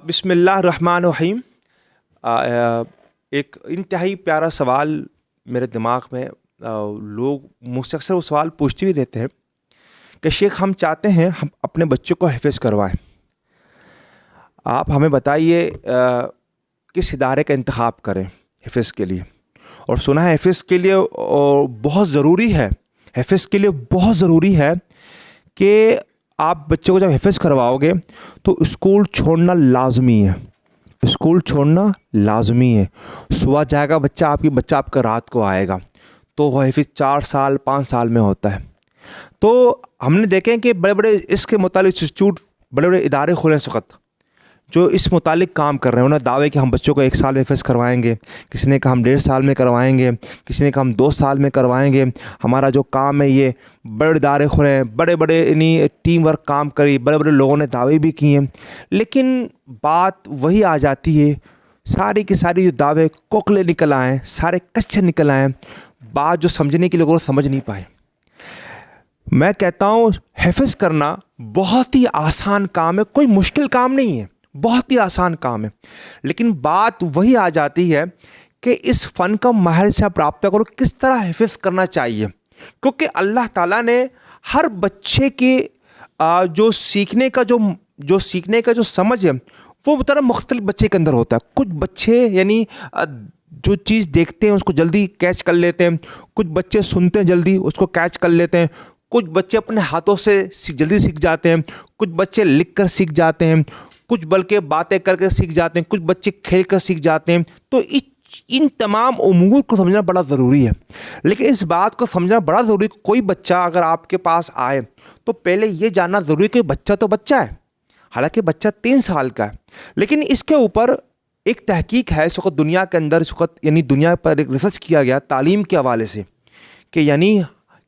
بسم اللہ الرحمن الرحیم۔ ایک انتہائی پیارا سوال میرے دماغ میں، لوگ مجھ سے اکثر وہ سوال پوچھتے بھی رہتے ہیں کہ شیخ ہم چاہتے ہیں ہم اپنے بچوں کو حفظ کروائیں، آپ ہمیں بتائیے کس ادارے کا انتخاب کریں حفظ کے لیے۔ اور سنا ہے حفظ کے لیے بہت ضروری ہے، حفظ کے لیے بہت ضروری ہے کہ آپ بچوں کو جب حفظ کرواؤ گے تو اسکول چھوڑنا لازمی ہے، اسکول چھوڑنا لازمی ہے۔ صبح جائے گا بچہ آپ کا رات کو آئے گا، تو وہ حفظ 4 سال 5 سال میں ہوتا ہے۔ تو ہم نے دیکھیں کہ بڑے بڑے اس کے متعلق انسٹیٹیوٹ، بڑے بڑے ادارے کھولے اس وقت جو اس متعلق کام کر رہے ہیں۔ انہوں نے دعوے کہ ہم بچوں کو 1 سال میں حفظ کروائیں گے، کسی نے کہا ہم 1.5 سال میں کروائیں گے، کسی نے کہا ہم 2 سال میں کروائیں گے۔ ہمارا جو کام ہے یہ بڑے ادارے کھولے ہیں، بڑے بڑے ٹیم ورک کام کری، بڑے بڑے لوگوں نے دعوے بھی کیے ہیں، لیکن بات وہی آ جاتی ہے، ساری کی ساری جو دعوے کوکلے نکل آئیں، سارے کچے نکل آئیں، بات جو سمجھنے کے لوگوں سمجھ نہیں پائے۔ میں کہتا ہوں حفظ کرنا بہت ہی آسان کام ہے، کوئی مشکل کام نہیں ہے، بہت ہی آسان کام ہے، لیکن بات وہی آ جاتی ہے کہ اس فن کا ماہر سے آپ رابطہ کرو، کس طرح حفظ کرنا چاہیے، کیونکہ اللہ تعالیٰ نے ہر بچے کے جو سیکھنے کا جو سمجھ ہے وہ طرح مختلف بچے کے اندر ہوتا ہے۔ کچھ بچے یعنی جو چیز دیکھتے ہیں اس کو جلدی کیچ کر لیتے ہیں، کچھ بچے سنتے ہیں جلدی اس کو کیچ کر لیتے ہیں، کچھ بچے اپنے ہاتھوں سے جلدی سیکھ جاتے ہیں، کچھ بچے لکھ کر سیکھ جاتے ہیں، کچھ بلکہ باتیں کر کے سیکھ جاتے ہیں، کچھ بچے کھیل کر سیکھ جاتے ہیں۔ تو ان تمام امور کو سمجھنا بڑا ضروری ہے، لیکن اس بات کو سمجھنا بڑا ضروری ہے، کوئی بچہ اگر آپ کے پاس آئے تو پہلے یہ جاننا ضروری ہے کہ بچہ تو بچہ ہے، حالانکہ بچہ 3 سال کا ہے، لیکن اس کے اوپر ایک تحقیق ہے اس وقت دنیا کے اندر، اس وقت یعنی دنیا پر ایک ریسرچ کیا گیا تعلیم کے حوالے سے کہ یعنی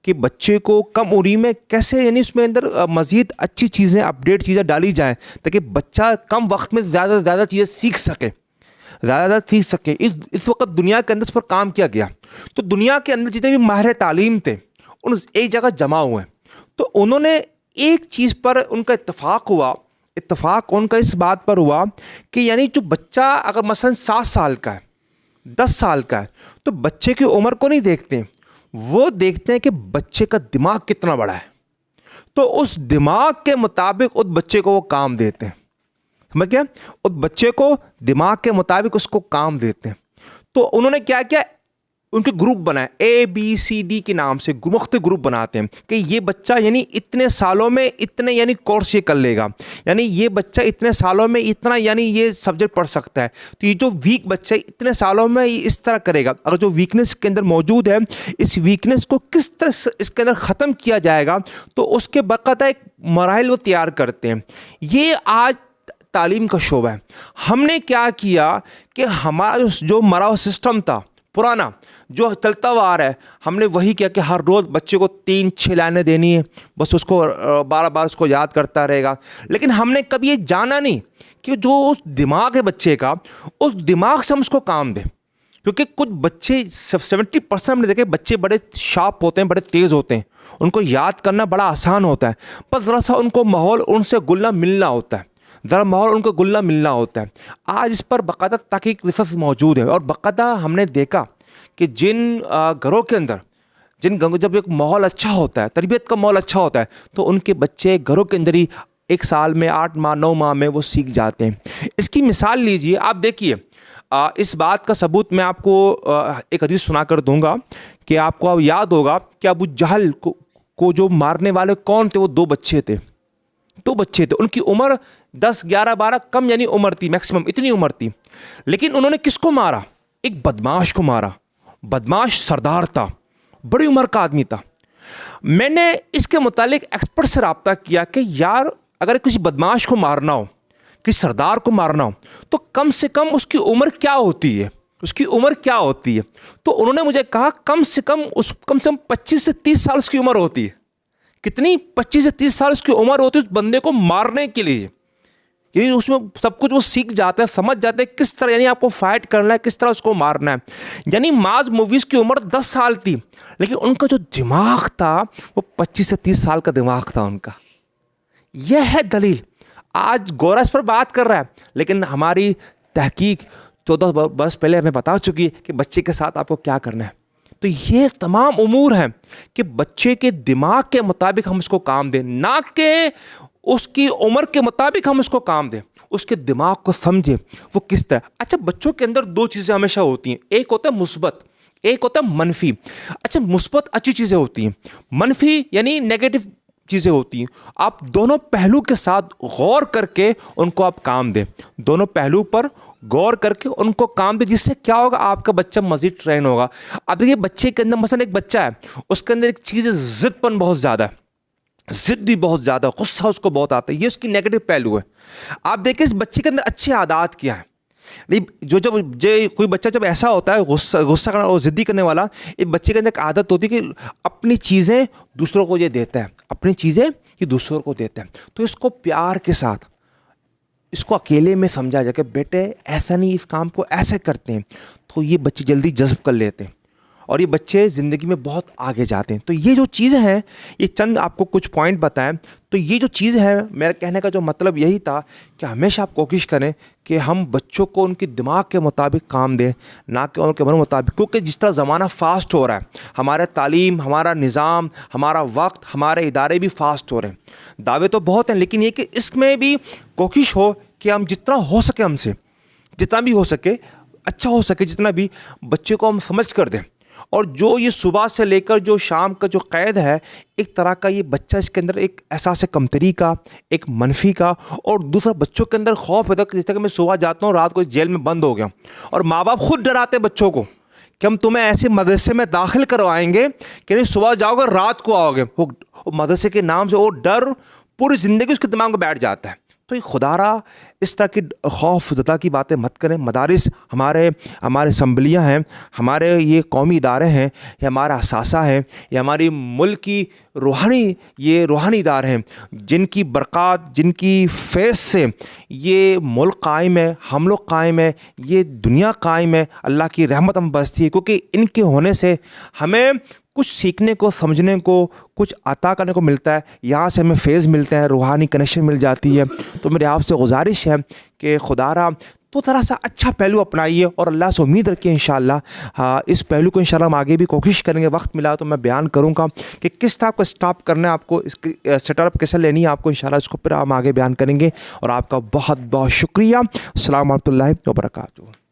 کہ بچے کو کم عمری میں کیسے یعنی اس میں اندر مزید اچھی چیزیں، اپڈیٹ چیزیں ڈالی جائیں تاکہ بچہ کم وقت میں زیادہ سے زیادہ چیزیں سیکھ سکے، اس وقت دنیا کے اندر اس پر کام کیا گیا۔ تو دنیا کے اندر جتنے بھی ماہر تعلیم تھے ان ایک جگہ جمع ہوئے، تو انہوں نے ایک چیز پر ان کا اتفاق ان کا اس بات پر ہوا کہ یعنی جو بچہ اگر مثلا 7 سال کا ہے، 10 سال کا ہے، تو بچے کی عمر کو نہیں دیکھتے، وہ دیکھتے ہیں کہ بچے کا دماغ کتنا بڑا ہے، تو اس دماغ کے مطابق اس بچے کو وہ کام دیتے ہیں، سمجھ گیا؟ اس بچے کو دماغ کے مطابق اس کو کام دیتے ہیں۔ تو انہوں نے کیا کیا، ان کے گروپ بنائے، ABCD کے نام سے مختلف گروپ بناتے ہیں کہ یہ بچہ یعنی اتنے سالوں میں اتنے یعنی کورس یہ کر لے گا، یعنی یہ بچہ اتنے سالوں میں اتنا یعنی یہ سبجیکٹ پڑھ سکتا ہے، تو یہ جو ویک بچہ اتنے سالوں میں یہ اس طرح کرے گا۔ اگر جو ویکنس کے اندر موجود ہے اس ویکنس کو کس طرح اس کے اندر ختم کیا جائے گا، تو اس کے باقاعدہ ایک مراحل وہ تیار کرتے ہیں۔ یہ آج تعلیم کا شعبہ ہے۔ ہم نے کیا کیا کہ ہمارا جو ہمارا سسٹم تھا پرانا جو چلتا ہوا آ رہا ہے، ہم نے وہی کیا کہ ہر روز بچے کو 3-6 لائنیں دینی ہے، بس اس کو بار بار اس کو یاد کرتا رہے گا، لیکن ہم نے کبھی یہ جانا نہیں کہ جو اس دماغ ہے بچے کا، اس دماغ سے ہم اس کو کام دیں، کیونکہ کچھ بچے 70% ہم نے دیکھے بچے بڑے شارپ ہوتے ہیں، بڑے تیز ہوتے ہیں، ان کو یاد کرنا بڑا آسان ہوتا ہے، بس ذرا سا ان کو ماحول ان سے گلنا ملنا ہوتا ہے، ان کو گلنا ملنا ہوتا ہے۔ آج اس پر باقاعدہ تحقیق ریسرچ موجود ہے، اور باقاعدہ ہم نے دیکھا کہ جن گھروں کے اندر جب ایک ماحول اچھا ہوتا ہے، تربیت کا ماحول اچھا ہوتا ہے، تو ان کے بچے گھروں کے اندر ہی 1 سال میں 8 ماہ 9 ماہ میں وہ سیکھ جاتے ہیں۔ اس کی مثال لیجئے، آپ دیکھیے اس بات کا ثبوت میں آپ کو ایک حدیث سنا کر دوں گا کہ آپ کو یاد ہوگا کہ ابو جہل کو جو مارنے والے کون تھے، وہ 2 بچے تھے، ان کی عمر 10 11 12 کم یعنی عمر تھی، میکسیمم اتنی عمر تھی، لیکن انہوں نے کس کو مارا؟ ایک بدماش کو مارا۔ بدماش سردار تھا، بڑی عمر کا آدمی تھا۔ میں نے اس کے متعلق ایکسپرٹ سے رابطہ کیا کہ یار اگر کسی بدماش کو مارنا ہو، کسی سردار کو مارنا ہو، تو کم سے کم اس کی عمر کیا ہوتی ہے؟ تو انہوں نے مجھے کہا کم سے کم 25 سے 30 سال اس کی عمر ہوتی ہے۔ کتنی؟ 25 سے 30 سال اس کی عمر ہوتی ہے اس بندے کو مارنے کے لیے، یعنی اس میں سب کچھ وہ سیکھ جاتا ہے، سمجھ جاتا ہے کس طرح یعنی آپ کو فائٹ کرنا ہے، کس طرح اس کو مارنا ہے۔ یعنی معاذ موویز کی عمر 10 سال تھی، لیکن ان کا جو دماغ تھا وہ 25 سے 30 سال کا دماغ تھا ان کا۔ یہ ہے دلیل۔ آج گورا اس پر بات کر رہا ہے، لیکن ہماری تحقیق 14 برس پہلے ہمیں بتا چکی ہے کہ بچے کے ساتھ آپ کو کیا کرنا ہے۔ تو یہ تمام امور ہیں کہ بچے کے دماغ کے مطابق ہم اس کو کام دیں، نہ کہ اس کی عمر کے مطابق ہم اس کو کام دیں، اس کے دماغ کو سمجھیں وہ کس طرح۔ اچھا، بچوں کے اندر دو چیزیں ہمیشہ ہوتی ہیں، ایک ہوتا ہے مثبت، ایک ہوتا ہے منفی۔ اچھا، مثبت اچھی چیزیں ہوتی ہیں، منفی یعنی نیگیٹو چیزیں ہوتی ہیں۔ آپ دونوں پہلو کے ساتھ غور کر کے ان کو آپ کام دیں، دونوں پہلو پر غور کر کے ان کو کام دیں، جس سے کیا ہوگا، آپ کا بچہ مزید ٹرین ہوگا۔ اب دیکھیے بچے کے اندر مثلا ایک بچہ ہے، اس کے اندر ایک چیز ہے ضد پن بہت زیادہ ہے، ضد بھی بہت زیادہ، غصہ اس کو بہت آتا ہے، یہ اس کی نیگیٹو پہلو ہے۔ آپ دیکھیں اس بچے کے اندر اچھی عادات کیا ہے، جب کوئی بچہ جب ایسا ہوتا ہے غصہ کرنا اور ضدی کرنے والا، ایک بچے کے اندر ایک عادت ہوتی ہے کہ اپنی چیزیں دوسروں کو یہ دیتا ہے، اپنی چیزیں یہ دوسروں کو دیتا ہے۔ تو اس کو پیار کے ساتھ، اس کو اکیلے میں سمجھا جائے کہ بیٹے ایسا نہیں، اس کام کو ایسے کرتے ہیں، تو یہ بچے جلدی جذب کر لیتے ہیں اور یہ بچے زندگی میں بہت آگے جاتے ہیں۔ تو یہ جو چیزیں ہیں، یہ چند آپ کو کچھ پوائنٹ بتائیں، تو یہ جو چیز ہے، میرا کہنے کا جو مطلب یہی تھا کہ ہمیشہ آپ کوشش کریں کہ ہم بچوں کو ان کی دماغ کے مطابق کام دیں، نہ کہ ان کے عمر مطابق، کیونکہ جس طرح زمانہ فاسٹ ہو رہا ہے، ہمارا تعلیم، ہمارا نظام، ہمارا وقت، ہمارے ادارے بھی فاسٹ ہو رہے ہیں۔ دعوے تو بہت ہیں، لیکن یہ کہ اس میں بھی کوشش ہو کہ ہم جتنا ہو سکے، ہم سے جتنا بھی ہو سکے، اچھا ہو سکے جتنا بھی، بچے کو ہم سمجھ کر دیں۔ اور جو یہ صبح سے لے کر جو شام کا جو قید ہے، ایک طرح کا یہ بچہ اس کے اندر ایک احساس کمتری کا، ایک منفی کا، اور دوسرا بچوں کے اندر خوف پیدا، جس طرح کہ میں صبح جاتا ہوں، رات کو جیل میں بند ہو گیا، اور ماں باپ خود ڈراتے بچوں کو کہ ہم تمہیں ایسے مدرسے میں داخل کروائیں گے کہ نہیں صبح جاؤ گے رات کو آؤ گے۔ وہ مدرسے کے نام سے وہ ڈر پوری زندگی اس کے دماغ میں بیٹھ جاتا ہے۔ تو خدا را اس طرح کی خوف زدہ کی باتیں مت کریں۔ مدارس ہمارے اسمبلیاں ہیں، ہمارے یہ قومی ادارے ہیں، یہ ہمارا اثاثہ ہے، یہ ہماری ملک کی روحانی ادارے ہیں، جن کی برکات، جن کی فیض سے یہ ملک قائم ہے، ہم لوگ قائم ہے، یہ دنیا قائم ہے، اللہ کی رحمت ہم بستی ہے، کیونکہ ان کے ہونے سے ہمیں کچھ سیکھنے کو، سمجھنے کو، کچھ عطا کرنے کو ملتا ہے، یہاں سے ہمیں فیض ملتا ہے، روحانی کنیکشن مل جاتی ہے۔ تو میرے آپ سے گزارش ہے کہ خدا را تو ذرا سا اچھا پہلو اپنائیے، اور اللہ سے امید رکھیے انشاءاللہ اس پہلو کو انشاءاللہ ہم آگے بھی کوشش کریں گے، وقت ملا تو میں بیان کروں گا کہ کس طرح کو اسٹاپ کرنا ہے، آپ کو اس کی سیٹ اپ کیسے لینی ہے، آپ کو انشاءاللہ اس کو پھر ہم آگے بیان کریں گے۔ اور آپ کا بہت بہت شکریہ۔ السلام ورحمۃ اللہ وبرکاتہ۔